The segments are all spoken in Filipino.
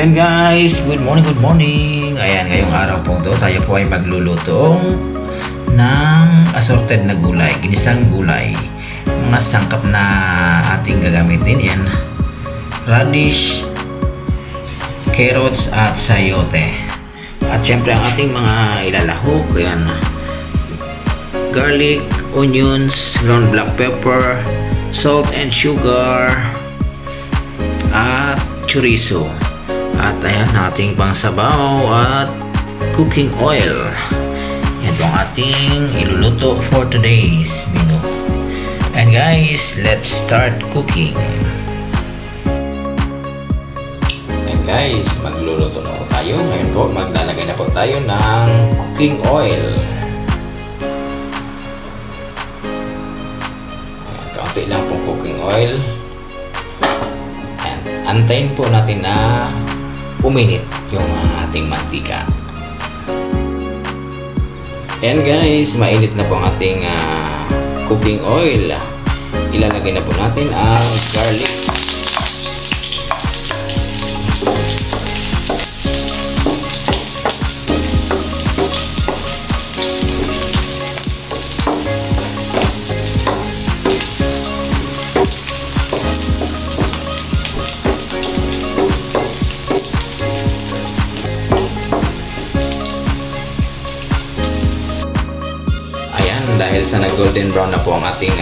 Ayan guys, good morning, good morning. Ayan, ngayong araw po to, tayo po ay magluluto ng assorted na gulay, ginisang gulay. Mga sangkap na ating gagamitin, yan. Radish, carrots at sayote. At syempre ang ating mga ilalahok, ayan. Garlic, onions, ground black pepper, salt and sugar, at chorizo. At ayan, ating pangsabaw at cooking oil. Yan po ang ating iluluto for today's menu. And guys, let's start cooking. And guys, magluluto na po tayo. Ngayon po, maglalagay na po tayo ng cooking oil. Ayan, kaunti lang pong cooking oil. Ayan, antayin po natin na uminit yung ating mantika. And guys, mainit na po ang ating cooking oil. Ilalagay na po natin ang garlic. Dahil sa nag-golden brown na po ang ating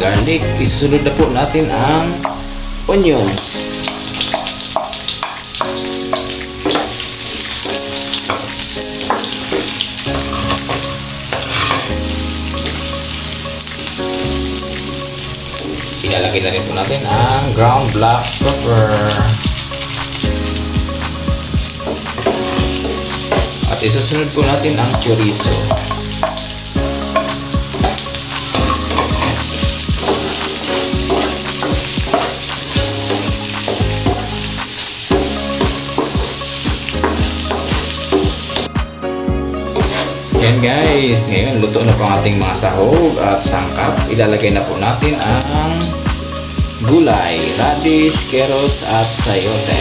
garlic, isusunod na po natin ang onions. Ilalagay na rin po natin ang ground black pepper. At isusunod po natin ang chorizo. Yan guys, ngayon luto na po ang ating mga sahog at sangkap. Ilalagay na po natin ang gulay, radish, carrots at sayote.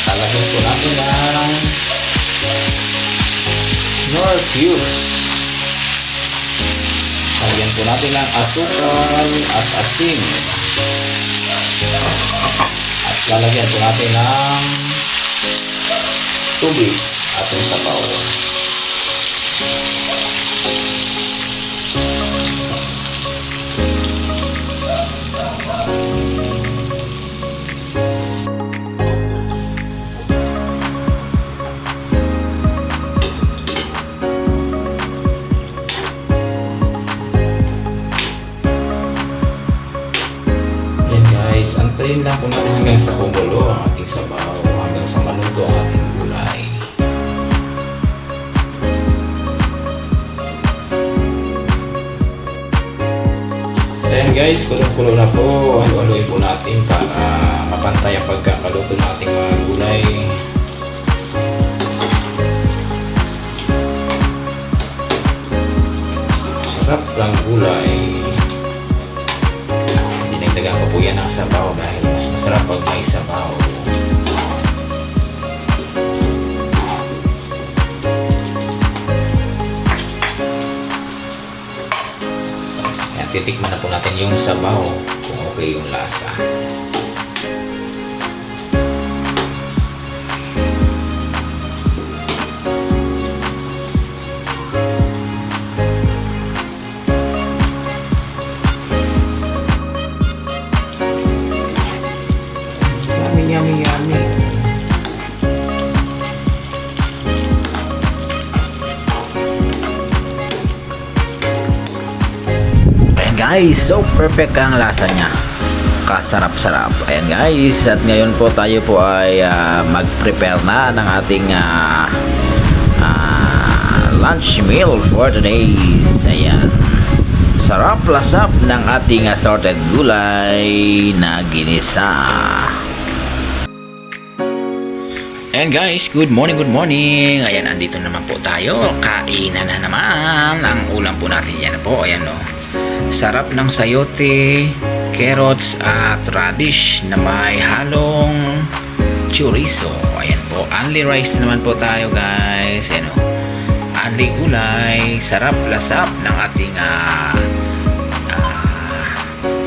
Lalagyan po natin ang nor cubes. Lagyan po natin ang asukal at asin. At lalagyan po natin ng tubig at yung sabaw. Antayin lang po natin hanggang sa kumulo ang ating sabaw, hanggang sa maluto ang ating gulay. Ayan guys, kulong-kulo na po. Halo-haloy po natin para mapantay ang pagkakaluto ng ating mga gulay. Sarap lang gulay. Dinagdagan ko po yan ng sabaw dahil mas masarap pag may sabaw. Yan, titikman na po natin yung sabaw kung okay yung lasa. Yummy, yummy. Ayan guys, so perfect ang lasa niya. Kasarap-sarap. Ayan guys, at ngayon po tayo po ay mag-prepare na ng ating lunch meal for today. Ayan. Sarap lasap ng ating assorted gulay na ginisa. Ayan guys, good morning, good morning. Ayan, andito naman po tayo. Kainan na naman. Ang ulam po natin yan po. Ayan o. Sarap ng sayote, carrots at radish na may halong chorizo. Ayan po. Only rice naman po tayo guys. Ayan o. Only gulay. Sarap lasap ng ating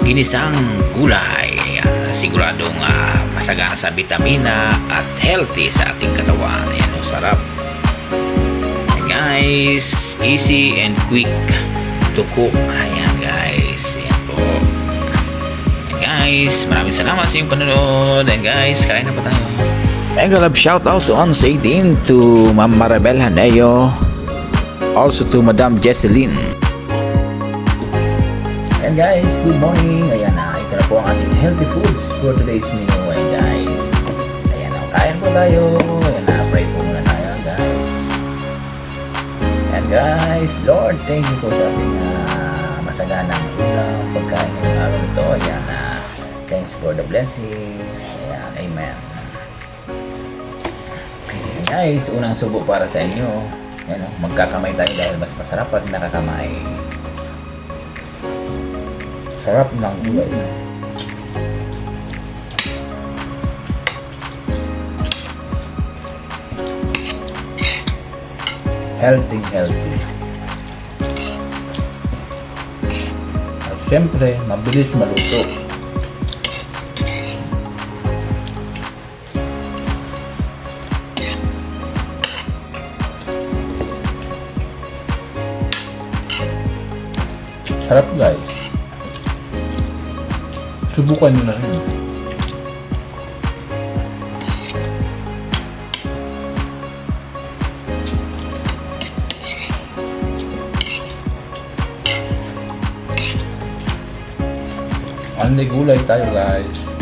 ginisang gulay. Ayan, siguradong masagana sa vitamina at healthy sa ating katawan. Ayan, sarap. Ayan, guys, easy and quick to cook. Ayan guys, ayan po. Ayan guys, maraming salamat sa iyong panonood. Ayan guys, kain na po tayo. Mega love shout out to Onsay din, to Ma'am Maribel Haneo, also to Madam Jesseline. Ayan guys, good morning. Ayan ito na po ang ating healthy foods for today's menu. Ayan guys, ayan kain po tayo. Ayan pray po muna tayo guys. Ayan guys, Lord, thank you po sa ating masaganang ulam, pagkain ng araw nito. Ayan, thanks for the blessings. Ayan, amen. Ayan guys, unang subo para sa inyo. Ayan, magkakamay tayo dahil mas masarap pag nakakamay. Sarap ng gulay. Healthy. At syempre, mabilis maluto. Sarap guys. Subukan nyo na rin. Only gulay tayo guys.